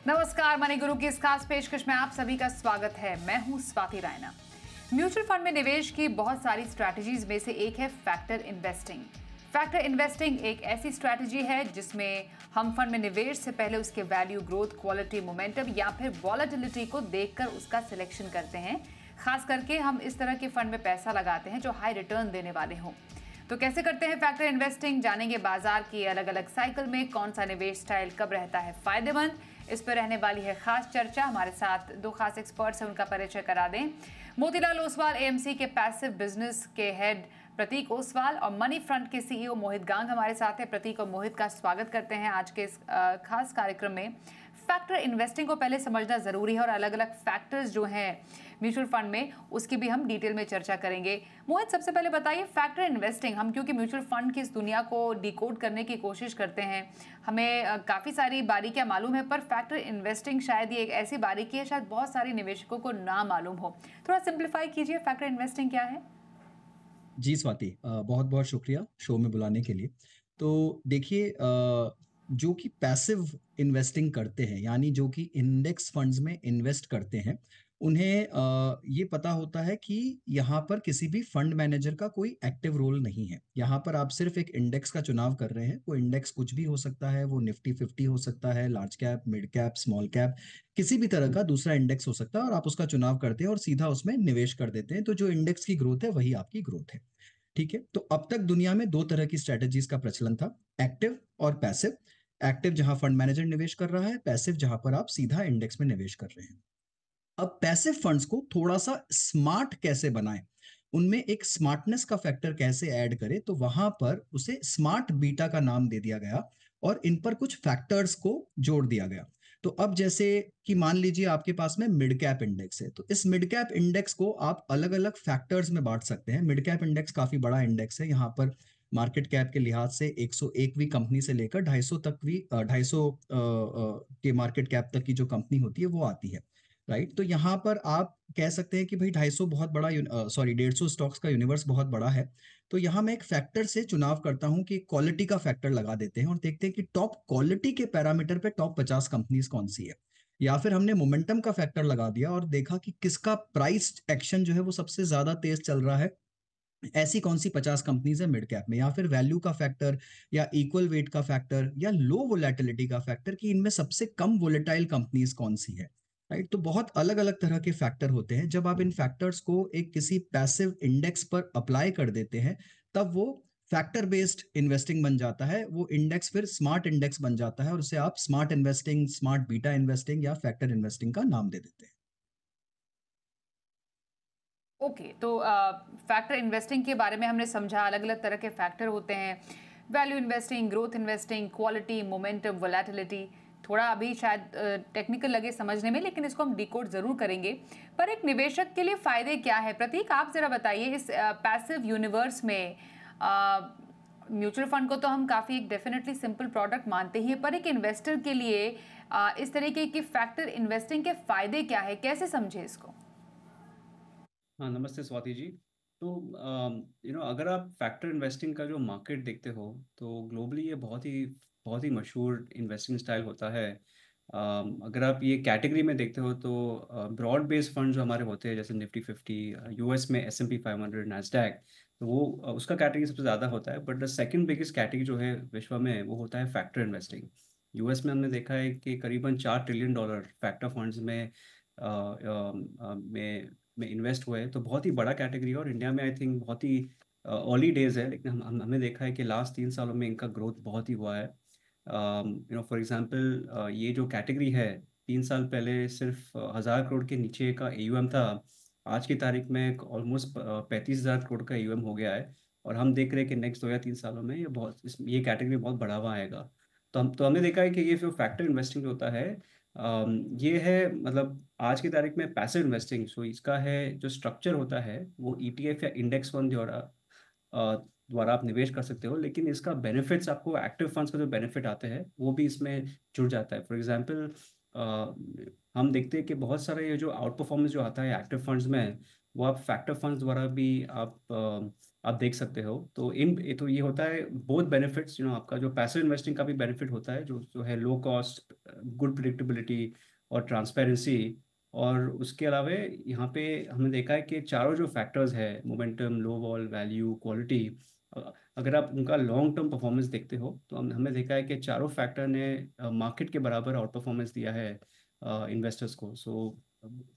नमस्कार, मनी गुरु की इस खास पेशकश में आप सभी का स्वागत है। मैं हूं स्वाति रायना। म्यूचुअल फंड में निवेश की बहुत सारी स्ट्रैटेजीज में से एक है फैक्टर इन्वेस्टिंग। फैक्टर इन्वेस्टिंग एक ऐसी स्ट्रैटेजी है जिसमें हम फंड में निवेश से पहले उसके वैल्यू, ग्रोथ, क्वालिटी, मोमेंटम या फिर वॉलेटिलिटी को देखकर उसका सिलेक्शन करते हैं। खास करके हम इस तरह के फंड में पैसा लगाते हैं जो हाई रिटर्न देने वाले हों। तो कैसे करते हैं फैक्टर इन्वेस्टिंग, जानेंगे बाजार की अलग अलग साइकिल में कौन सा निवेश स्टाइल कब रहता है फायदेमंद। इस पर रहने वाली है खास चर्चा। हमारे साथ दो खास एक्सपर्ट्स हैं, उनका परिचय करा दें। मोतीलाल ओसवाल एएमसी के पैसिव बिजनेस के हेड प्रतीक ओसवाल और मनी फ्रंट के सीईओ मोहित गांग हमारे साथ हैं। प्रतीक और मोहित का स्वागत करते हैं आज के इस खास कार्यक्रम में। फैक्टर इन्वेस्टिंग को पहले समझना जरूरी है और अलग अलग फैक्टर्स जो हैं म्यूचुअल फंड में उसकी भी हम डिटेल में चर्चा करेंगे। मोहित, सबसे पहले बताइए फैक्टर इन्वेस्टिंग, हम क्योंकि म्यूचुअल फंड की इस दुनिया को डिकोड करने की कोशिश करते हैं, हमें काफ़ी सारी बारीकियां मालूम है, पर फैक्टर इन्वेस्टिंग शायद ये एक ऐसी बारीकी है शायद बहुत सारे निवेशकों को ना मालूम हो। थोड़ा सिंप्लीफाई कीजिए, फैक्टर इन्वेस्टिंग क्या है? जी स्वाति, बहुत बहुत शुक्रिया शो में बुलाने के लिए। तो देखिए, जो कि पैसिव इन्वेस्टिंग करते हैं, यानी जो कि इंडेक्स फंड्स में इन्वेस्ट करते हैं, उन्हें ये पता होता है कि यहाँ पर किसी भी फंड मैनेजर का कोई एक्टिव रोल नहीं है। यहाँ पर आप सिर्फ एक इंडेक्स का चुनाव कर रहे हैं। वो इंडेक्स कुछ भी हो सकता है, वो निफ्टी 50 हो सकता है, large cap, mid cap, small cap, किसी भी तरह का दूसरा इंडेक्स हो सकता है, और आप उसका चुनाव करते हैं और सीधा उसमें निवेश कर देते हैं। तो जो इंडेक्स की ग्रोथ है वही आपकी ग्रोथ है। ठीक है, तो अब तक दुनिया में दो तरह की स्ट्रेटजीज का प्रचलन था, एक्टिव और पैसिव। एक्टिव जहां फंड मैनेजर निवेश कर रहा है, पैसिव जहां पर आप सीधा इंडेक्स में निवेश कर रहे हैं। अब पैसिव फंड्स को थोड़ा सा स्मार्ट कैसे बनाएं, उनमें एक स्मार्टनेस का फैक्टर कैसे ऐड करें, तो वहां पर उसे स्मार्ट बीटा का नाम दे दिया गया और इन पर कुछ फैक्टर्स को जोड़ दिया गया। तो अब जैसे कि मान लीजिए आपके पास में मिड कैप इंडेक्स है, तो इस मिड कैप इंडेक्स को आप अलग अलग फैक्टर्स में बांट सकते हैं। मिड कैप इंडेक्स काफी बड़ा इंडेक्स है। यहाँ पर मार्केट कैप के लिहाज से 101वीं कंपनी से लेकर 250 तक भी 250 के मार्केट कैप तक की जो कंपनी होती है वो आती है। राइट, तो यहाँ पर आप कह सकते हैं कि भाई 250 बहुत बड़ा, सॉरी 150 स्टॉक्स का यूनिवर्स बहुत बड़ा है। तो यहाँ मैं एक फैक्टर से चुनाव करता हूँ कि क्वालिटी का फैक्टर लगा देते हैं और देखते हैं कि टॉप क्वालिटी के पैरामीटर पे टॉप 50 कंपनीज कौन सी है। या फिर हमने मोमेंटम का फैक्टर लगा दिया और देखा कि किसका प्राइस एक्शन जो है वो सबसे ज्यादा तेज चल रहा है, ऐसी कौन सी 50 कंपनीज है मिड कैप में। या फिर वैल्यू का फैक्टर, या इक्वल वेट का फैक्टर, या लो वोलेटिलिटी का फैक्टर कि इनमें सबसे कम वोलेटाइल कंपनीज कौन सी है। राइट, तो बहुत अलग अलग तरह के फैक्टर होते हैं। जब आप इन फैक्टर्स को एक किसी पैसिव इंडेक्स पर अप्लाई कर देते हैं, तब वो फैक्टर बेस्ड इन्वेस्टिंग बन जाता है। वो इंडेक्स फिर स्मार्ट इंडेक्स बन जाता है और उसे आप smart investing, smart beta investing या फैक्टर इन्वेस्टिंग का नाम दे देते हैं। ओके, तो फैक्टर इन्वेस्टिंग के बारे में हमने समझा, अलग अलग तरह के फैक्टर होते हैं। Value investing, growth investing, quality, momentum, volatility. थोड़ा अभी शायद टेक्निकल लगे समझने में, लेकिन इसको हम डिकोड जरूर करेंगे। पर एक निवेशक के लिए फायदे क्या है? प्रतीक, आप जरा बताइए, इस पैसिव यूनिवर्स में म्यूचुअल फंड को तो हम काफ़ी एक डेफिनेटली सिंपल प्रोडक्ट मानते ही हैं, पर एक इन्वेस्टर के लिए इस तरीके की फैक्टर इन्वेस्टिंग के फायदे क्या है, कैसे समझे इसको? हाँ, नमस्ते स्वाति जी। तो अगर आप फैक्टर इन्वेस्टिंग का जो मार्केट देखते हो, तो ग्लोबली ये बहुत ही मशहूर इन्वेस्टिंग स्टाइल होता है। अगर आप ये कैटेगरी में देखते हो तो ब्रॉड बेस्ड फंड जो हमारे होते हैं, जैसे निफ्टी 50, यूएस में S&P 500, नैस्डैक, तो वो उसका कैटेगरी सबसे ज़्यादा होता है। But the second biggest category जो है विश्व में, वो होता है फैक्टर इन्वेस्टिंग। यूएस में हमने देखा है कि करीबन $4 ट्रिलियन फैक्टर फंड्स में इन्वेस्ट हुए हैं। तो बहुत ही बड़ा कैटेगरी है और इंडिया में आई थिंक बहुत ही अर्ली डेज है, लेकिन हमने देखा है कि लास्ट 3 सालों में इनका ग्रोथ बहुत ही हुआ है। फॉर एग्जांपल, ये जो कैटेगरी है, 3 साल पहले सिर्फ 1,000 करोड़ के नीचे का AUM था। आज की तारीख में ऑलमोस्ट 35,000 करोड़ का AUM हो गया है। और हम देख रहे हैं कि नेक्स्ट 2 या 3 सालों में ये कैटेगरी में बहुत बढ़ावा आएगा। तो हमने देखा है कि ये जो फैक्टर इन्वेस्टिंग होता है, ये है, मतलब आज की तारीख में पैसिव इन्वेस्टिंग। सो इसका है जो स्ट्रक्चर होता है, वो ETF या इंडेक्स फंड द्वारा आप निवेश कर सकते हो, लेकिन इसका बेनिफिट्स आपको एक्टिव फंड्स का जो बेनिफिट आते हैं वो भी इसमें जुड़ जाता है। फॉर एग्जांपल, हम देखते हैं कि बहुत सारे ये जो आउट परफॉर्मेंस जो आता है एक्टिव फंड्स में, वो आप फैक्टर फंड्स द्वारा भी आप देख सकते हो। तो ये होता है बोथ बेनिफिट्स, आपका जो पैसिव इन्वेस्टिंग का भी बेनिफिट होता है, जो जो है लो कॉस्ट, गुड प्रिडिक्टेबिलिटी और ट्रांसपेरेंसी। और उसके अलावा यहाँ पे हमने देखा है कि चारों जो फैक्टर्स है, मोमेंटम, लो वॉल, वैल्यू, क्वालिटी, अगर आप उनका लॉन्ग टर्म परफॉर्मेंस देखते हो तो हमने देखा है कि चारों फैक्टर ने मार्केट के बराबर आउट परफॉर्मेंस दिया है इन्वेस्टर्स को।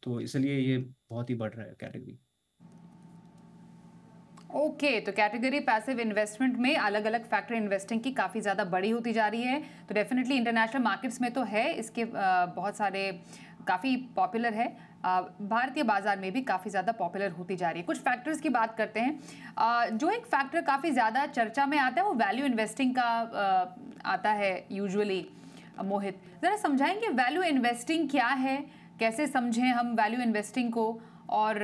तो इसलिए ये बहुत ही बढ़ रहा है कैटेगरी। ओके तो कैटेगरी पैसिव इन्वेस्टमेंट में अलग अलग फैक्टर इन्वेस्टिंग की काफ़ी ज़्यादा बड़ी होती जा रही है। तो डेफिनेटली इंटरनेशनल मार्केट्स में तो है, इसके बहुत सारे काफ़ी पॉपुलर है, भारतीय बाजार में भी काफ़ी ज़्यादा पॉपुलर होती जा रही है। कुछ फैक्टर्स की बात करते हैं। जो एक फैक्टर काफ़ी ज़्यादा चर्चा में आता है वो वैल्यू इन्वेस्टिंग का आता है यूजुअली। मोहित ज़रा समझाएंगे वैल्यू इन्वेस्टिंग क्या है, कैसे समझें हम वैल्यू इन्वेस्टिंग को, और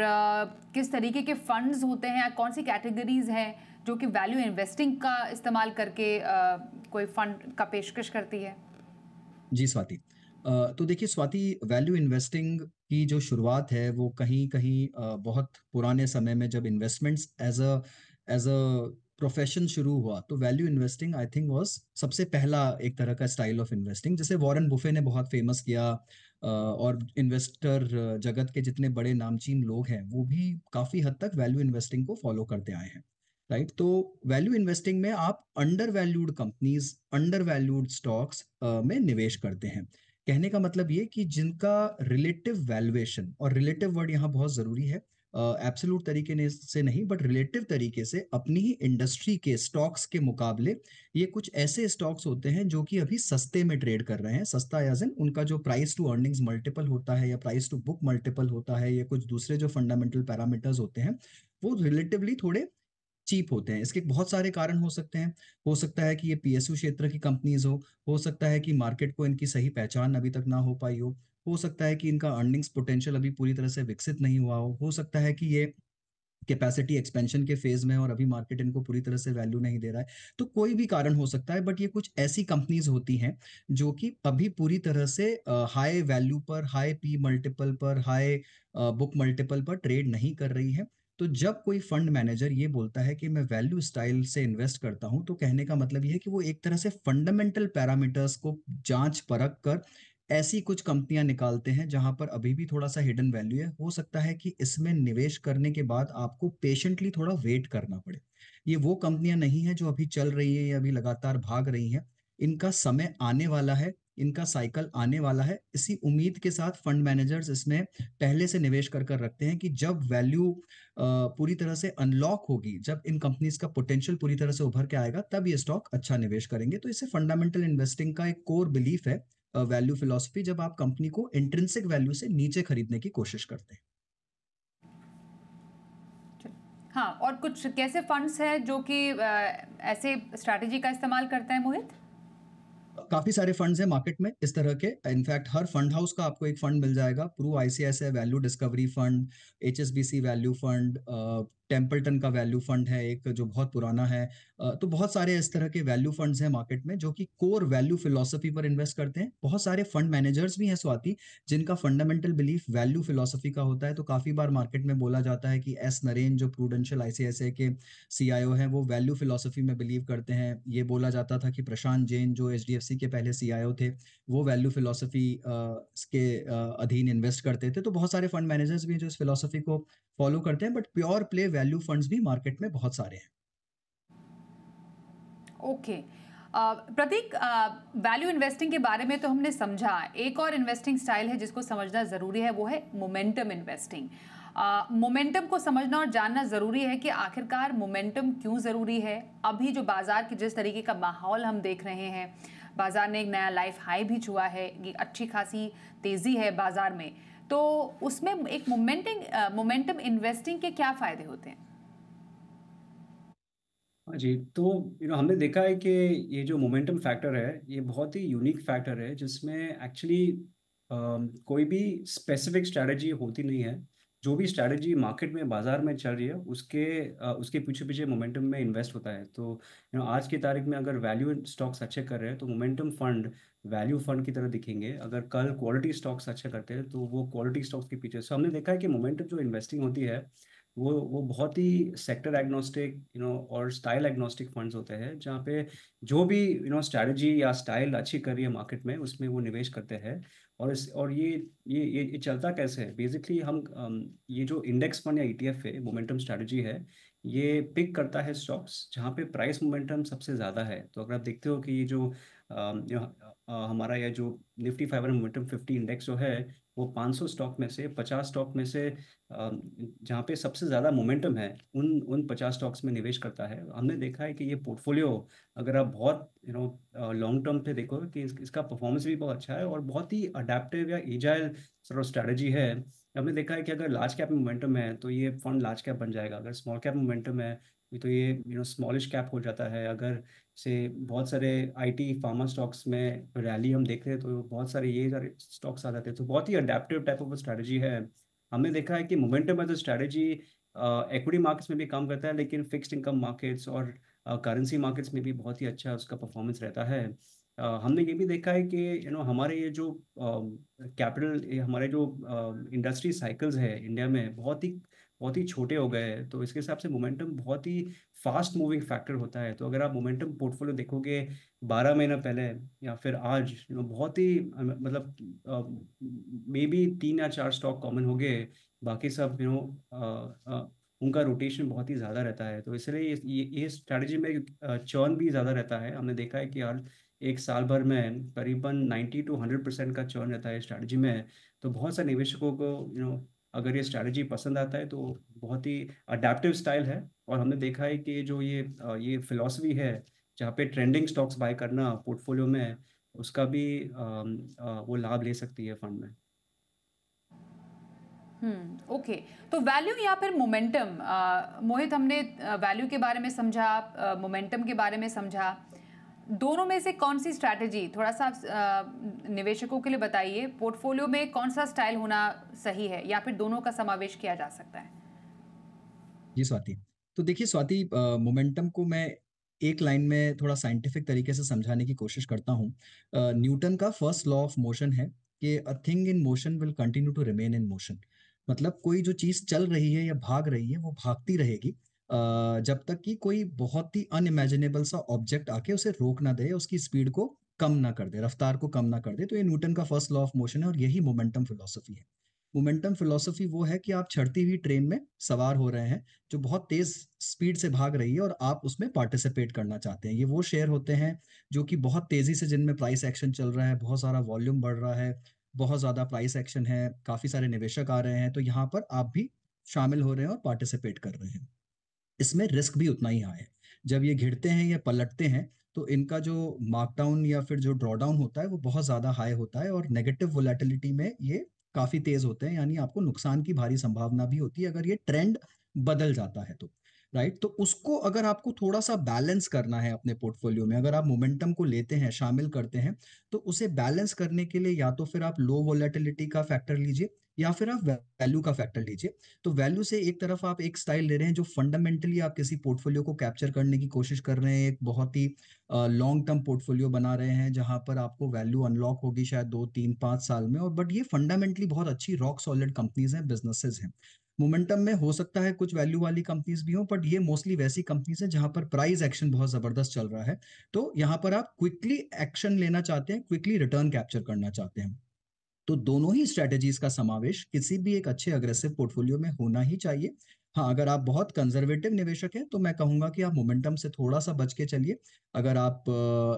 किस तरीके के फंड्स होते हैं, कौन सी कैटेगरीज हैं जो कि वैल्यू इन्वेस्टिंग का इस्तेमाल करके कोई फंड का पेशकश करती है। जी स्वाति, तो देखिए स्वाति, वैल्यू इन्वेस्टिंग की जो शुरुआत है वो कहीं कहीं बहुत पुराने समय में जब इन्वेस्टमेंट्स एज अ प्रोफेशन शुरू हुआ तो value investing I think was सबसे पहला एक तरह का स्टाइल ऑफ इन्वेस्टिंग, जिसे वॉरेन बुफे ने बहुत फेमस किया। और इन्वेस्टर जगत के जितने बड़े नामचीन लोग हैं वो भी काफी हद तक वैल्यू इन्वेस्टिंग को फॉलो करते आए हैं। राइट, तो वैल्यू इन्वेस्टिंग में आप under valued companies, under valued stocks में निवेश करते हैं। कहने का मतलब ये कि जिनका रिलेटिव वैल्यूएशन, और रिलेटिव वर्ड यहाँ बहुत जरूरी है, एब्सोल्यूट तरीके से नहीं बट रिलेटिव तरीके से अपनी ही इंडस्ट्री के स्टॉक्स के मुकाबले ये कुछ ऐसे स्टॉक्स होते हैं जो कि अभी सस्ते में ट्रेड कर रहे हैं। सस्ता याज इन उनका जो प्राइस टू अर्निंग्स मल्टीपल होता है या प्राइस टू बुक मल्टीपल होता है या कुछ दूसरे जो फंडामेंटल पैरामीटर्स होते हैं वो रिलेटिवली थोड़े चीप होते हैं। इसके बहुत सारे कारण हो सकते हैं। हो सकता है कि ये पीएसयू क्षेत्र की कंपनीज हो सकता है कि मार्केट को इनकी सही पहचान अभी तक ना हो पाई हो सकता है कि इनका अर्निंग्स पोटेंशियल अभी पूरी तरह से विकसित नहीं हुआ हो सकता है कि ये कैपेसिटी एक्सपेंशन के फेज में और अभी मार्केट इनको पूरी तरह से वैल्यू नहीं दे रहा है। तो कोई भी कारण हो सकता है, बट ये कुछ ऐसी कंपनीज होती हैं जो कि अभी पूरी तरह से हाई वैल्यू पर, हाई पी मल्टीपल पर, हाई बुक मल्टीपल पर ट्रेड नहीं कर रही है। तो जब कोई फंड मैनेजर ये बोलता है कि मैं वैल्यू स्टाइल से इन्वेस्ट करता हूं, तो कहने का मतलब ये है कि वो एक तरह से फंडामेंटल पैरामीटर्स को जांच परख कर ऐसी कुछ कंपनियां निकालते हैं जहां पर अभी भी थोड़ा सा हिडन वैल्यू है। हो सकता है कि इसमें निवेश करने के बाद आपको पेशेंटली थोड़ा वेट करना पड़े। ये वो कंपनियां नहीं है जो अभी चल रही है या अभी लगातार भाग रही हैं। इनका समय आने वाला है, इनका साइकिल आने वाला है। इसी उम्मीद के साथ फंड मैनेजर्स इसमें पहले से निवेश कर कर रखते हैं कि जब वैल्यू पूरी तरह से अनलॉक होगी, जब इन कंपनीज का पोटेंशियल पूरी तरह से उभर के आएगा, तब ये स्टॉक अच्छा निवेश करेंगे। तो इसे फंडामेंटल इन्वेस्टिंग का एक कोर बिलीफ है, वैल्यू फिलॉसफी, जब आप कंपनी को इंट्रिंसिक वैल्यू से नीचे खरीदने की कोशिश करते हैं। हाँ, और कुछ कैसे फंड्स हैं जो कि ऐसे स्ट्रैटेजी का इस्तेमाल करते हैं मोहित? काफी सारे फंड्स हैं मार्केट में इस तरह के। इनफैक्ट हर फंड हाउस का आपको एक फंड मिल जाएगा। Pru ICICI value discovery fund, HSBC value fund, Templeton का वैल्यू फंड है एक जो बहुत पुराना है। तो बहुत सारे इस तरह के वैल्यू फंड्स हैं मार्केट में जो कि कोर वैल्यू फिलोसफी पर इन्वेस्ट करते हैं। बहुत सारे फंड मैनेजर्स भी हैं स्वाति, जिनका फंडामेंटल बिलीफ वैल्यू फिलोसफी का होता है। तो काफी बार मार्केट में बोला जाता है कि एस नरेन जो प्रूडेंशियल आईसीआईसीआई के सीआईओ हैं वो वैल्यू फिलोसफी में बिलीव करते हैं। ये बोला जाता था कि प्रशांत जैन जो एचडीएफसी के पहले सीआईओ थे वो वैल्यू फिलोसफी के अधीन इन्वेस्ट करते थे। तो बहुत सारे फंड मैनेजर्स भी हैं जो इस फिलोसफी को फॉलो करते हैं, but pure play value funds भी मार्केट में बहुत सारे हैं। ओके प्रतीक, वैल्यू इन्वेस्टिंग के बारे में तो हमने समझा। एक और इन्वेस्टिंग स्टाइल है जिसको समझना ज़रूरी है, वो है मोमेंटम इन्वेस्टिंग। मोमेंटम को समझना और जानना ज़रूरी है कि आखिरकार मोमेंटम क्यों ज़रूरी है। अभी जो बाज़ार की जिस तरीके का माहौल हम देख रहे हैं, बाज़ार ने एक नया लाइफ हाई भी छुआ है, अच्छी खासी तेज़ी है बाज़ार में, तो उसमें एक मोमेंटम इन्वेस्टिंग के क्या फ़ायदे होते हैं? हाँ जी, तो हमने देखा है कि ये जो मोमेंटम फैक्टर है ये बहुत ही यूनिक फैक्टर है जिसमें एक्चुअली कोई भी स्पेसिफिक स्ट्रैटेजी होती नहीं है। जो भी स्ट्रैटेजी मार्केट में, बाजार में चल रही है, उसके पीछे पीछे मोमेंटम में इन्वेस्ट होता है। तो आज की तारीख में अगर वैल्यू स्टॉक्स अच्छे कर रहे हैं तो मोमेंटम फंड वैल्यू फंड की तरह दिखेंगे। अगर कल क्वालिटी स्टॉक्स अच्छे करते हैं तो वो क्वालिटी स्टॉक्स के पीछे। सो हमने देखा है कि मोमेंटम जो इन्वेस्टिंग होती है वो बहुत ही सेक्टर एग्नोस्टिक और स्टाइल एग्नोस्टिक फंड्स होते हैं, जहाँ पे जो भी स्ट्रैटेजी या स्टाइल अच्छी कर रही है मार्केट में, उसमें वो निवेश करते हैं। और ये चलता कैसे है बेसिकली, हम ये जो इंडेक्स फंड या ईटीएफ है, मोमेंटम स्ट्रैटेजी है, ये पिक करता है स्टॉक्स जहाँ पे प्राइस मोमेंटम सबसे ज़्यादा है। तो अगर आप देखते हो कि ये जो हमारा ये जो निफ्टी 500 मोमेंटम 50 इंडेक्स जो है, वो 500 स्टॉक में से 50 स्टॉक में से जहाँ पे सबसे ज़्यादा मोमेंटम है, उन 50 स्टॉक्स में निवेश करता है। हमने देखा है कि ये पोर्टफोलियो, अगर आप बहुत लॉन्ग टर्म पे देखो, कि इसका परफॉर्मेंस भी बहुत अच्छा है और बहुत ही अडेप्टिव या एजाइल स्ट्रैटेजी है। हमने देखा है कि अगर लार्ज कैप में मोमेंटम है तो ये फंड लार्ज कैप बन जाएगा, अगर स्मॉल कैप में मोमेंटम है तो ये स्मॉलिश कैप हो जाता है। अगर से बहुत सारे आईटी फार्मा स्टॉक्स में रैली हम देख रहे हैं तो बहुत सारे ये सारे स्टॉक्स आ जाते हैं। तो बहुत ही अडेप्टिव टाइप ऑफ स्ट्रैटेजी है। हमने देखा है कि momentum as a strategy equity markets में भी काम करता है, लेकिन फिक्स्ड इनकम मार्केट्स और करेंसी मार्केट्स में भी बहुत ही अच्छा उसका परफॉर्मेंस रहता है। हमने ये भी देखा है कि हमारे ये जो कैपिटल, हमारे जो इंडस्ट्री साइकिल्स है इंडिया में, बहुत ही छोटे हो गए हैं। तो इसके हिसाब से मोमेंटम बहुत ही फास्ट मूविंग फैक्टर होता है। तो अगर आप मोमेंटम पोर्टफोलियो देखोगे 12 महीना पहले या फिर आज, बहुत ही मतलब मे बी 3 या 4 स्टॉक कॉमन हो गए, बाकी सब उनका रोटेशन बहुत ही ज़्यादा रहता है। तो इसलिए ये स्ट्रैटेजी में चर्न भी ज़्यादा रहता है। हमने देखा है कि यार एक साल भर में करीबन 90 to 100% का चर्न रहता है स्ट्रैटेजी में। तो बहुत सारे निवेशकों को अगर ये स्ट्रैटेजी पसंद आता है तो बहुत ही अडेप्टिव स्टाइल है। और हमने देखा है कि जो ये फिलॉसफी है, जहाँ पे ट्रेंडिंग स्टॉक्स बाय करना पोर्टफोलियो में, उसका भी वो लाभ ले सकती है फंड में। ओके। तो वैल्यू या फिर मोमेंटम, मोहित, हमने वैल्यू के बारे में समझा, मोमेंटम के बारे में समझा। दोनों में से कौन सी स्ट्रैटेजी, थोड़ा सा निवेशकों के लिए बताइए, पोर्टफोलियो में कौन सा स्टाइल होना सही है, या फिर दोनों का समावेश किया जा सकता है? जी स्वाति। तो देखिए स्वाति, मोमेंटम को मैं एक लाइन में थोड़ा साइंटिफिक तरीके से समझाने की कोशिश करता हूँ। न्यूटन का फर्स्ट लॉ ऑफ मोशन है कि a thing in motion will continue to remain in motion. मतलब कोई जो चीज चल रही है या भाग रही है वो भागती रहेगी जब तक कि कोई बहुत ही अनइमेजिनेबल सा ऑब्जेक्ट आके उसे रोक ना दे, उसकी स्पीड को कम ना कर दे, रफ्तार को कम ना कर दे। तो ये न्यूटन का फर्स्ट लॉ ऑफ मोशन है और यही मोमेंटम फिलोसफी है। मोमेंटम फिलोसफी वो है कि आप चढ़ती हुई ट्रेन में सवार हो रहे हैं जो बहुत तेज स्पीड से भाग रही है और आप उसमें पार्टिसिपेट करना चाहते हैं। ये वो शेयर होते हैं जो कि बहुत तेजी से, जिनमें प्राइस एक्शन चल रहा है, बहुत सारा वॉल्यूम बढ़ रहा है, बहुत ज्यादा प्राइस एक्शन है, काफी सारे निवेशक आ रहे हैं, तो यहाँ पर आप भी शामिल हो रहे हैं और पार्टिसिपेट कर रहे हैं। इसमें रिस्क भी उतना ही हाई है। जब ये घिरते हैं या पलटते हैं तो इनका जो मार्कडाउन या फिर जो ड्रॉडाउन होता है वो बहुत ज्यादा हाई होता है और नेगेटिव वोलेटिलिटी में ये काफी तेज होते हैं, यानी आपको नुकसान की भारी संभावना भी होती है अगर ये ट्रेंड बदल जाता है तो। राइट, तो उसको अगर आपको थोड़ा सा बैलेंस करना है अपने पोर्टफोलियो में, अगर आप मोमेंटम को लेते हैं, शामिल करते हैं, तो उसे बैलेंस करने के लिए या तो फिर आप लो वोलेटिलिटी का फैक्टर लीजिए या फिर आप वैल्यू का फैक्टर लीजिए। तो वैल्यू से एक तरफ आप एक स्टाइल ले रहे हैं जो फंडामेंटली आप किसी पोर्टफोलियो को कैप्चर करने की कोशिश कर रहे हैं, एक बहुत ही लॉन्ग टर्म पोर्टफोलियो बना रहे हैं जहां पर आपको वैल्यू अनलॉक होगी शायद 2 3 5 साल में, और बट ये फंडामेंटली बहुत अच्छी रॉक सॉलिड कंपनीज हैं, बिजनेसेस हैं। मोमेंटम में हो सकता है कुछ वैल्यू वाली कंपनीज भी हों, बट ये मोस्टली वैसी कंपनीज हैं जहां पर प्राइस एक्शन बहुत जबरदस्त चल रहा है। तो यहाँ पर आप क्विकली एक्शन लेना चाहते हैं, क्विकली रिटर्न कैप्चर करना चाहते हैं, तो दोनों ही स्ट्रेटेजीज का समावेश किसी भी एक अच्छे अग्रेसिव पोर्टफोलियो में होना ही चाहिए। हाँ, अगर आप बहुत कंजर्वेटिव निवेशक हैं तो मैं कहूंगा कि आप मोमेंटम से थोड़ा सा बच के चलिए। अगर आप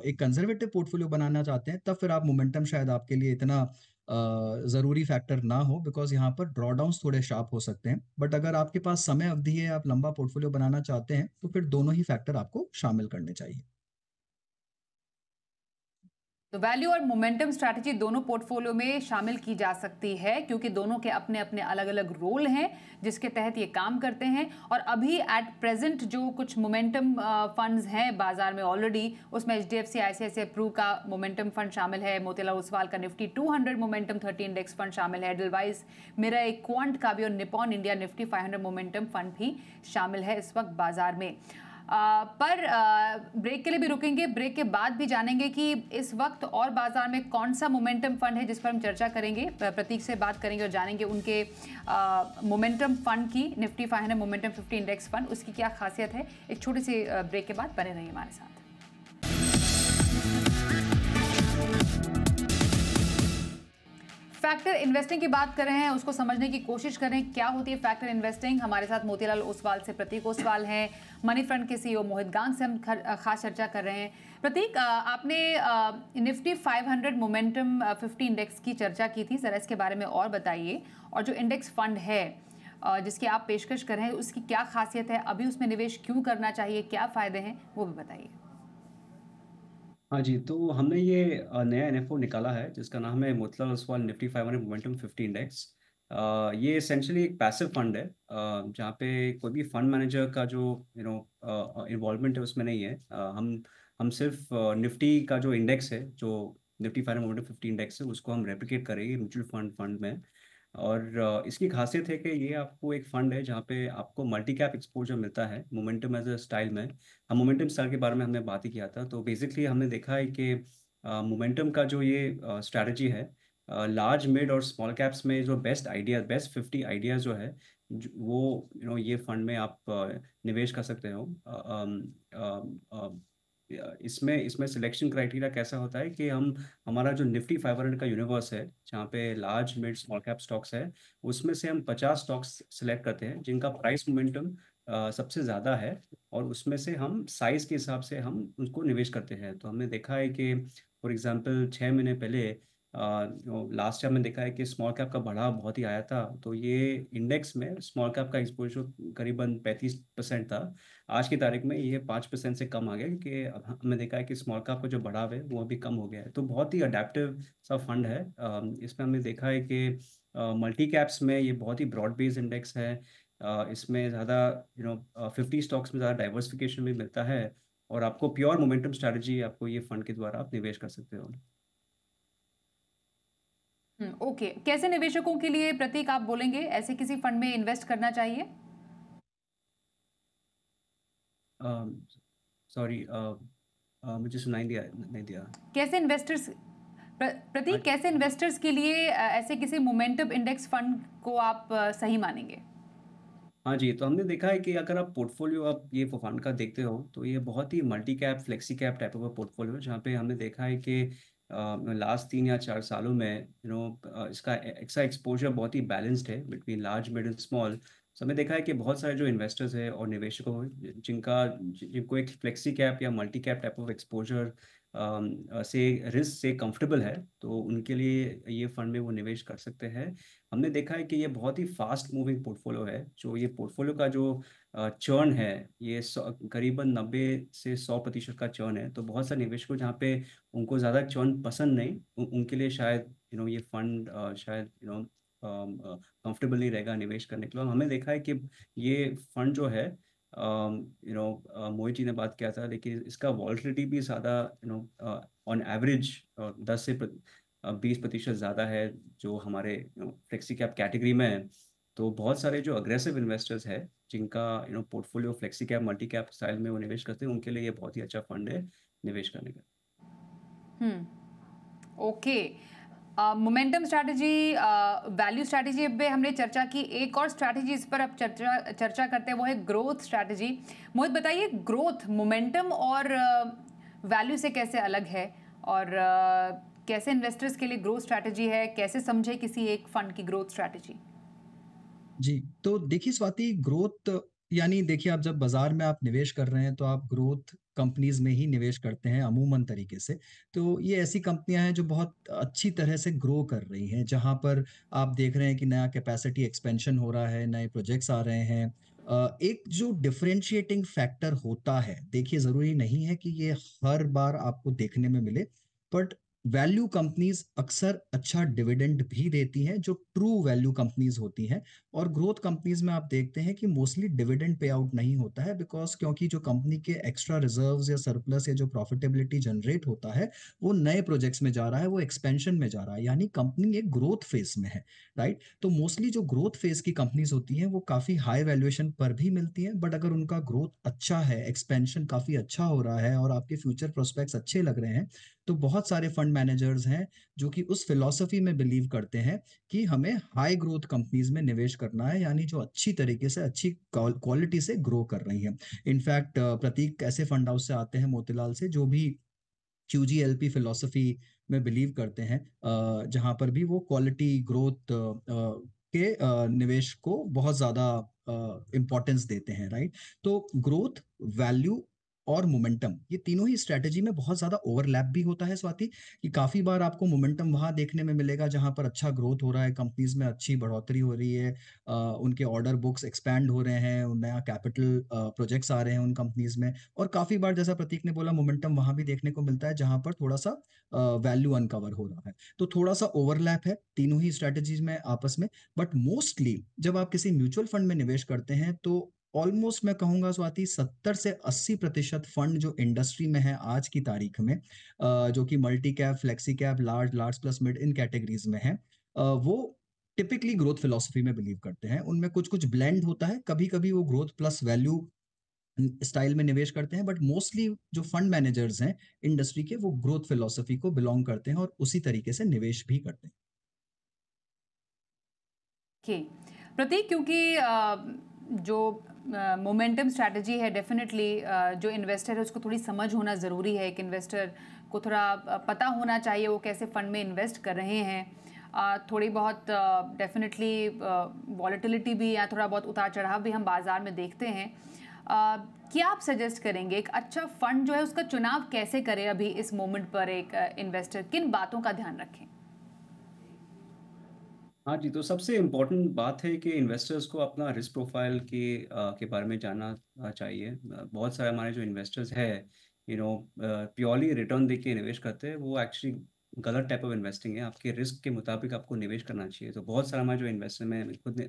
एक कंजर्वेटिव पोर्टफोलियो बनाना चाहते हैं तब फिर आप मोमेंटम शायद आपके लिए इतना जरूरी फैक्टर ना हो, बिकॉज यहाँ पर ड्रॉडाउन्स थोड़े शार्प हो सकते हैं। बट अगर आपके पास समय अवधि है, आप लंबा पोर्टफोलियो बनाना चाहते हैं, तो फिर दोनों ही फैक्टर आपको शामिल करने चाहिए। तो वैल्यू और मोमेंटम स्ट्रैटेजी दोनों पोर्टफोलियो में शामिल की जा सकती है, क्योंकि दोनों के अपने अपने अलग अलग रोल हैं जिसके तहत ये काम करते हैं। और अभी एट प्रेजेंट जो कुछ मोमेंटम फंड्स हैं बाजार में ऑलरेडी, उसमें HDFC ICICI प्रू का मोमेंटम फंड शामिल है, मोतीलाल ओसवाल का निफ्टी 200 मोमेंटम 30 इंडेक्स फंड शामिल है, एडलवाइस मेरा एक क्वांट का भी और Nippon India Nifty 500 momentum fund भी शामिल है इस वक्त बाजार में। पर ब्रेक के लिए भी रुकेंगे, ब्रेक के बाद भी जानेंगे कि इस वक्त और बाजार में कौन सा मोमेंटम फंड है जिस पर हम चर्चा करेंगे। प्रतीक से बात करेंगे और जानेंगे उनके मोमेंटम फंड की, निफ्टी 500 मोमेंटम 50 इंडेक्स फंड, उसकी क्या खासियत है। एक छोटे से ब्रेक के बाद बने रहिए हमारे साथ। फैक्टर इन्वेस्टिंग की बात कर रहे हैं, उसको समझने की कोशिश करें क्या होती है फैक्टर इन्वेस्टिंग। हमारे साथ मोतीलाल ओसवाल से प्रतीक ओसवाल हैं, मनी फ्रंट के सीईओ मोहित गांग से हम खास चर्चा कर रहे हैं। प्रतीक, आपने निफ्टी 500 मोमेंटम 50 इंडेक्स की चर्चा की थी, जरा इसके बारे में और बताइए। और जो इंडेक्स फंड है जिसकी आप पेशकश कर रहे हैं, उसकी क्या खासियत है, अभी उसमें निवेश क्यों करना चाहिए, क्या फ़ायदे हैं, वो भी बताइए। हाँ जी, तो हमने ये नया एनएफओ निकाला है जिसका नाम है Motilal Oswal Nifty 500 momentum 50 index. ये एसेंशियली एक पैसिव फंड है, जहाँ पे कोई भी फंड मैनेजर का जो इन्वॉल्वमेंट है उसमें नहीं है। हम सिर्फ निफ्टी का जो इंडेक्स है, जो निफ्टी 500 मोमेंटम 50 इंडेक्स है, उसको हम रेप्लिकेट करेंगे म्यूचुअल फंड में। और इसकी खासियत है कि ये आपको एक फंड है जहाँ पे आपको मल्टी कैप एक्सपोजर मिलता है मोमेंटम एज अ स्टाइल में। हम मोमेंटम स्टाइल के बारे में हमने बात ही किया था, तो बेसिकली हमने देखा है कि मोमेंटम का जो ये स्ट्रैटेजी है, लार्ज मिड और स्मॉल कैप्स में जो बेस्ट 50 आइडियाज जो है, वो ये फंड में आप निवेश कर सकते हो। इसमें इसमें सिलेक्शन क्राइटेरिया कैसा होता है कि हम हमारा जो निफ्टी 500 का यूनिवर्स है, जहाँ पे large mid small cap stocks है, उसमें से हम 50 स्टॉक्स सिलेक्ट करते हैं जिनका प्राइस मोमेंटम सबसे ज़्यादा है, और उसमें से हम साइज़ के हिसाब से हम उसको निवेश करते हैं। तो हमने देखा है कि फॉर एग्जांपल 6 महीने पहले लास्ट ईयर में देखा है कि स्मॉल कैप का बढ़ाव बहुत ही आया था, तो ये इंडेक्स में स्मॉल कैप का एक्सपोजर करीबन 35% था। आज की तारीख में ये 5% से कम आ गया, क्योंकि अब हमने देखा है कि स्मॉल कैप का जो बढ़ाव है वो अभी कम हो गया है। तो बहुत ही अडेप्टिव सा फंड है। इसमें हमने देखा है कि मल्टी कैप्स में ये बहुत ही ब्रॉड बेस्ड इंडेक्स है। इसमें ज़्यादा 50 स्टॉक्स में ज़्यादा डाइवर्सिफिकेशन भी मिलता है, और आपको प्योर मोमेंटम स्ट्रैटेजी आपको ये फंड के द्वारा आप निवेश कर सकते हो। ओके, कैसे निवेशकों के लिए प्रतीक आप बोलेंगे ऐसे किसी फंड में इन्वेस्ट करना चाहिए? सॉरी, मुझे सुनाई दिया नहीं दिया। कैसे इन्वेस्टर्स, प्रतीक, कैसे इन्वेस्टर्स के लिए ऐसे किसी मोमेंटम इंडेक्स फंड को आप सही मानेंगे? हाँ जी, तो हमने देखा है कि अगर आप पोर्टफोलियो आप ये फंड का देखते हो, तो ये बहुत ही multi cap flexi cap type of portfolio है, जहाँ पे हमने देखा है कि लास्ट 3 या 4 सालों में इसका इसका एक्सपोजर बहुत ही बैलेंस्ड है between large mid and small. तो हमने देखा है कि बहुत सारे जो इन्वेस्टर्स हैं और निवेशकों हैं, जिनको एक फ्लेक्सी कैप या multi cap type of exposure से रिस्क से कंफर्टेबल है, तो उनके लिए ये फंड में वो निवेश कर सकते हैं। हमने देखा है कि ये बहुत ही फास्ट मूविंग पोर्टफोलियो है। जो ये पोर्टफोलियो का जो चर्न है, ये करीबन 90 से 100% का चर्न है। तो बहुत सारे निवेशकों जहाँ पे उनको ज़्यादा चर्न पसंद नहीं, उनके लिए शायद ये फंड शायद कंफर्टेबल नहीं रहेगा निवेश करने के लिए। और हमने देखा है कि ये फंड जो है, मोहित जी ने बात किया था, लेकिन इसका वॉलिटिलिटी भी ज़्यादा ऑन एवरेज 10 से 20% ज़्यादा है जो हमारे फ्लेक्सी कैप कैटेगरी में है। तो बहुत सारे जो अग्रेसिव इन्वेस्टर्स हैं, जिनका portfolio flexi cap multi cap style में वो निवेश करते हैं, उनके लिए ये बहुत ही अच्छा फंड है निवेश करने का। Okay, momentum strategy, value strategy पे हमने चर्चा की। एक और स्ट्रैटेजी इस पर अब चर्चा करते हैं, वो है ग्रोथ स्ट्रैटेजी। मोहित बताइए, ग्रोथ मोमेंटम और वैल्यू से कैसे अलग है, और कैसे इन्वेस्टर्स के लिए ग्रोथ स्ट्रैटेजी है, कैसे समझे किसी एक फंड की ग्रोथ स्ट्रैटेजी? जी, तो देखिए स्वाति, ग्रोथ यानी देखिए, आप जब बाजार में आप निवेश कर रहे हैं तो आप ग्रोथ कंपनीज में ही निवेश करते हैं अमूमन तरीके से। तो ये ऐसी कंपनियां हैं जो बहुत अच्छी तरह से ग्रो कर रही हैं, जहां पर आप देख रहे हैं कि नया कैपेसिटी एक्सपेंशन हो रहा है, नए प्रोजेक्ट्स आ रहे हैं। एक जो डिफरेंशिएटिंग फैक्टर होता है, देखिए जरूरी नहीं है कि ये हर बार आपको देखने में मिले, बट वैल्यू कंपनीज अक्सर अच्छा डिविडेंड भी देती हैं जो ट्रू वैल्यू कंपनीज होती हैं, और ग्रोथ कंपनीज में आप देखते हैं कि मोस्टली डिविडेंड पे आउट नहीं होता है, बिकॉज क्योंकि जो कंपनी के एक्स्ट्रा रिजर्व्स या सरप्लस या जो प्रॉफिटेबिलिटी जनरेट होता है वो नए प्रोजेक्ट्स में जा रहा है, वो एक्सपेंशन में जा रहा है, यानी कंपनी एक ग्रोथ फेज में है, राइट। तो मोस्टली जो ग्रोथ फेज की कंपनीज होती हैं वो काफी हाई वैल्यूएशन पर भी मिलती हैं, बट अगर उनका ग्रोथ अच्छा है, एक्सपेंशन काफी अच्छा हो रहा है और आपके फ्यूचर प्रोस्पेक्ट्स अच्छे लग रहे हैं, तो बहुत सारे फंड मैनेजर्स हैं जो कि उस फिलॉसफी में बिलीव करते हैं कि हमें हाई ग्रोथ कंपनीज में निवेश करना है, यानी जो अच्छी तरीके से अच्छी क्वालिटी से ग्रो कर रही हैं। इनफैक्ट प्रतीक ऐसे फंड हाउस से आते हैं, मोतीलाल से, जो भी QGLP फिलॉसफी में बिलीव करते हैं, जहां पर भी वो क्वालिटी ग्रोथ के निवेश को बहुत ज्यादा इंपॉर्टेंस देते हैं, राइट। तो ग्रोथ, वैल्यू और मोमेंटम, ये तीनों ही स्ट्रेटेजी में बहुत ज्यादा ओवरलैप भी होता है स्वाति, कि काफी बार आपको मोमेंटम वहां देखने में मिलेगा जहां पर अच्छा ग्रोथ हो रहा है, कंपनीज में अच्छी बढ़ोतरी हो रही है, उनके ऑर्डर बुक्स एक्सपैंड हो रहे हैं, नया कैपिटल प्रोजेक्ट्स आ रहे हैं उन कंपनीज में। और काफी बार जैसा प्रतीक ने बोला, मोमेंटम वहां भी देखने को मिलता है जहां पर थोड़ा सा वैल्यू अनकवर हो रहा है। तो थोड़ा सा ओवरलैप है तीनों ही स्ट्रेटेजीज में आपस में। बट मोस्टली जब आप किसी म्यूचुअल फंड में निवेश करते हैं तो ऑलमोस्ट मैं कहूंगा स्वाति 70 से 80% फंड जो इंडस्ट्री में है आज की तारीख में, जो कि multi cap, flexi cap, large, large plus mid, इन कैटेगरीज में है, वो टिपिकली ग्रोथ फिलोसफी में बिलीव करते हैं। उनमें कुछ कुछ ब्लेंड होता है, कभी कभी वो ग्रोथ प्लस वैल्यू स्टाइल में निवेश करते हैं, बट मोस्टली जो फंड मैनेजर्स हैं इंडस्ट्री के, वो ग्रोथ फिलोसफी को बिलोंग करते हैं और उसी तरीके से निवेश भी करते हैं। प्रतीक, क्योंकि जो मोमेंटम स्ट्रैटेजी है, डेफिनेटली जो इन्वेस्टर है उसको थोड़ी समझ होना ज़रूरी है। एक इन्वेस्टर को थोड़ा पता होना चाहिए वो कैसे फ़ंड में इन्वेस्ट कर रहे हैं। थोड़ी बहुत डेफिनेटली वॉलेटिलिटी भी या थोड़ा बहुत उतार चढ़ाव भी हम बाज़ार में देखते हैं। क्या आप सजेस्ट करेंगे एक अच्छा फंड जो है उसका चुनाव कैसे करें अभी इस मोमेंट पर? एक इन्वेस्टर किन बातों का ध्यान रखें? हाँ जी, तो सबसे इम्पोर्टेंट बात है कि इन्वेस्टर्स को अपना रिस्क प्रोफाइल के बारे में जानना चाहिए। बहुत सारे हमारे जो इन्वेस्टर्स है, प्योरली रिटर्न देख के निवेश करते हैं, वो एक्चुअली गलत टाइप ऑफ इन्वेस्टिंग है। आपके रिस्क के मुताबिक आपको निवेश करना चाहिए। तो बहुत सारा हमारे जो इन्वेस्टर में खुद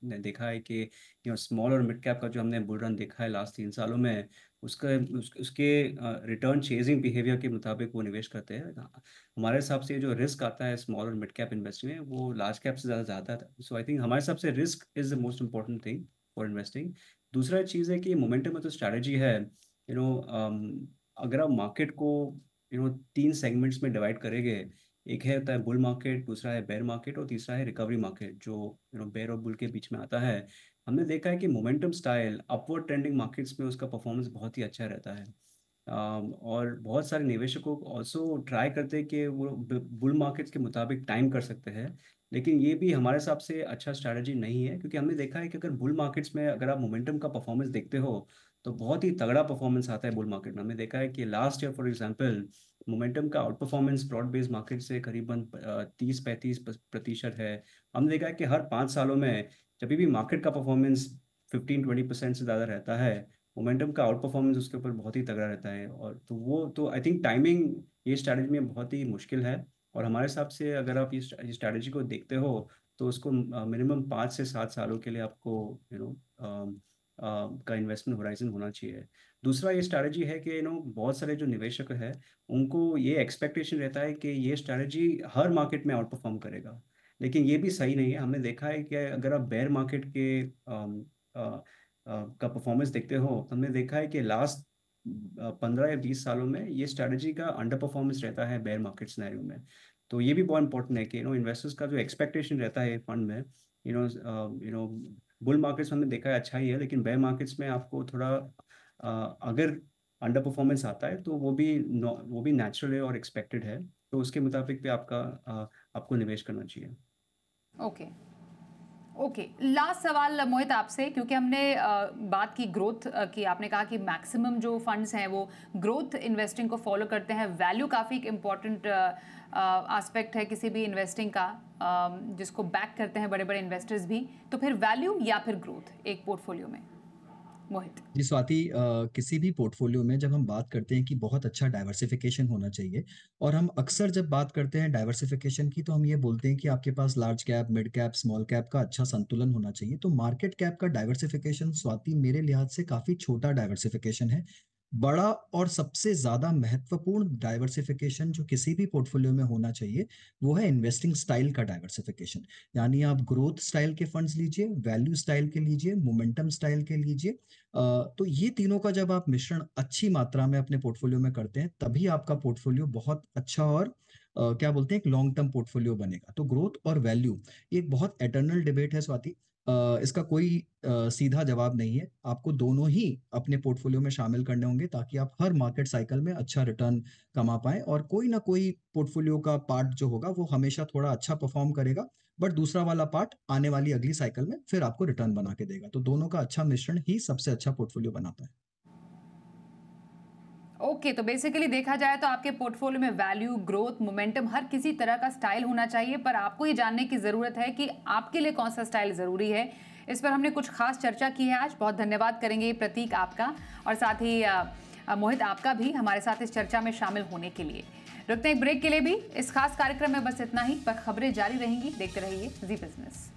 ने देखा है कि स्मॉल और मिड कैप का जो हमने बुल रन देखा है लास्ट 3 सालों में, उसके रिटर्न चेजिंग बिहेवियर के मुताबिक वो निवेश करते हैं। हमारे हिसाब से जो रिस्क आता है स्मॉल और मिड कैप इन्वेस्टिंग में, वो लार्ज कैप से ज़्यादा था। सो आई थिंक हमारे हिसाब से risk is the most important thing for investing. दूसरा चीज़ है कि मोमेंटम में तो स्ट्रैटेजी है। अगर आप मार्केट को 3 सेगमेंट्स में डिवाइड करेंगे, एक है होता है बुल मार्केट, दूसरा है बेयर मार्केट, और तीसरा है रिकवरी मार्केट, जो बेयर और बुल के बीच में आता है। हमने देखा है कि momentum style upward trending markets में उसका परफॉर्मेंस बहुत ही अच्छा रहता है। और बहुत सारे निवेशकों ऑल्सो ट्राई करते हैं कि वो बुल मार्केट्स के मुताबिक टाइम कर सकते हैं, लेकिन ये भी हमारे हिसाब से अच्छा स्ट्रैटेजी नहीं है, क्योंकि हमने देखा है कि अगर बुल मार्केट्स में अगर आप मोमेंटम का परफॉर्मेंस देखते हो तो बहुत ही तगड़ा परफॉर्मेंस आता है बुल मार्केट में। हमने देखा है कि last year for example momentum का out performance broad based market से करीबन 30-35% है। हमने देखा है कि हर 5 सालों में जब भी मार्केट का परफॉर्मेंस 15-20% से ज़्यादा रहता है, मोमेंटम का आउट परफॉर्मेंस उसके ऊपर बहुत ही तगड़ा रहता है। और तो वो तो आई थिंक टाइमिंग ये स्ट्रैटेजी में बहुत ही मुश्किल है। और हमारे हिसाब से अगर आप ये स्ट्रैटेजी को देखते हो तो उसको मिनिमम 5 से 7 सालों के लिए आपको का इन्वेस्टमेंट होराइजन होना चाहिए। दूसरा ये स्ट्रैटेजी है कि बहुत सारे जो निवेशक है उनको ये एक्सपेक्टेशन रहता है कि ये स्ट्रैटेजी हर मार्केट में आउट परफॉर्म करेगा, लेकिन ये भी सही नहीं है। हमने देखा है कि अगर आप बेयर मार्केट के का परफॉर्मेंस देखते हो, हमने देखा है कि लास्ट 15 या 20 सालों में ये स्ट्रैटेजी का अंडर परफॉर्मेंस रहता है बेयर मार्केट सिनेरियो में। तो ये भी बहुत इंपॉर्टेंट है कि इन्वेस्टर्स का जो एक्सपेक्टेशन रहता है फंड में, बुल मार्केट्स में हमने देखा है अच्छा ही है, लेकिन बेयर मार्केट्स में आपको थोड़ा अगर अंडर परफॉर्मेंस आता है तो वो भी नेचुरल है और एक्सपेक्टेड है। तो उसके मुताबिक भी आपको निवेश करना चाहिए। ओके ओके, लास्ट सवाल मोहित आपसे, क्योंकि हमने बात की ग्रोथ की। आपने कहा कि मैक्सिमम जो फंड्स हैं वो ग्रोथ इन्वेस्टिंग को फॉलो करते हैं। वैल्यू काफ़ी एक इम्पॉर्टेंट एस्पेक्ट है किसी भी इन्वेस्टिंग का, जिसको बैक करते हैं बड़े बड़े इन्वेस्टर्स भी। तो फिर वैल्यू या फिर ग्रोथ एक पोर्टफोलियो में? मोहित। जी स्वाति, किसी भी पोर्टफोलियो में जब हम बात करते हैं कि बहुत अच्छा डाइवर्सिफिकेशन होना चाहिए, और हम अक्सर जब बात करते हैं डाइवर्सिफिकेशन की, तो हम ये बोलते हैं कि आपके पास large cap, mid cap, small cap का अच्छा संतुलन होना चाहिए। तो मार्केट कैप का डाइवर्सिफिकेशन स्वाति मेरे लिहाज से काफी छोटा डाइवर्सिफिकेशन है। बड़ा और सबसे ज्यादा महत्वपूर्ण डाइवर्सिफिकेशन जो किसी भी पोर्टफोलियो में होना चाहिए, वो है इन्वेस्टिंग स्टाइल का डाइवर्सिफिकेशन। यानी आप ग्रोथ स्टाइल के फंड्स लीजिए, वैल्यू स्टाइल के लीजिए, मोमेंटम स्टाइल के लीजिए। तो ये तीनों का जब आप मिश्रण अच्छी मात्रा में अपने पोर्टफोलियो में करते हैं, तभी आपका पोर्टफोलियो बहुत अच्छा और क्या बोलते हैं, एक लॉन्ग टर्म पोर्टफोलियो बनेगा। तो ग्रोथ और वैल्यू ये एक बहुत एटर्नल डिबेट है स्वाति। इसका कोई सीधा जवाब नहीं है। आपको दोनों ही अपने पोर्टफोलियो में शामिल करने होंगे, ताकि आप हर मार्केट साइकिल में अच्छा रिटर्न कमा पाएं। और कोई ना कोई पोर्टफोलियो का पार्ट जो होगा वो हमेशा थोड़ा अच्छा परफॉर्म करेगा, बट दूसरा वाला पार्ट आने वाली अगली साइकिल में फिर आपको रिटर्न बना के देगा। तो दोनों का अच्छा मिश्रण ही सबसे अच्छा पोर्टफोलियो बनाता है। ओके, तो बेसिकली देखा जाए तो आपके पोर्टफोलियो में वैल्यू, ग्रोथ, मोमेंटम, हर किसी तरह का स्टाइल होना चाहिए, पर आपको ये जानने की ज़रूरत है कि आपके लिए कौन सा स्टाइल ज़रूरी है। इस पर हमने कुछ खास चर्चा की है आज। बहुत धन्यवाद करेंगे प्रतीक आपका, और साथ ही मोहित आपका भी हमारे साथ इस चर्चा में शामिल होने के लिए। रुकते हैं ब्रेक के लिए भी। इस खास कार्यक्रम में बस इतना ही, पर खबरें जारी रहेंगी। देखते रहिए जी बिजनेस।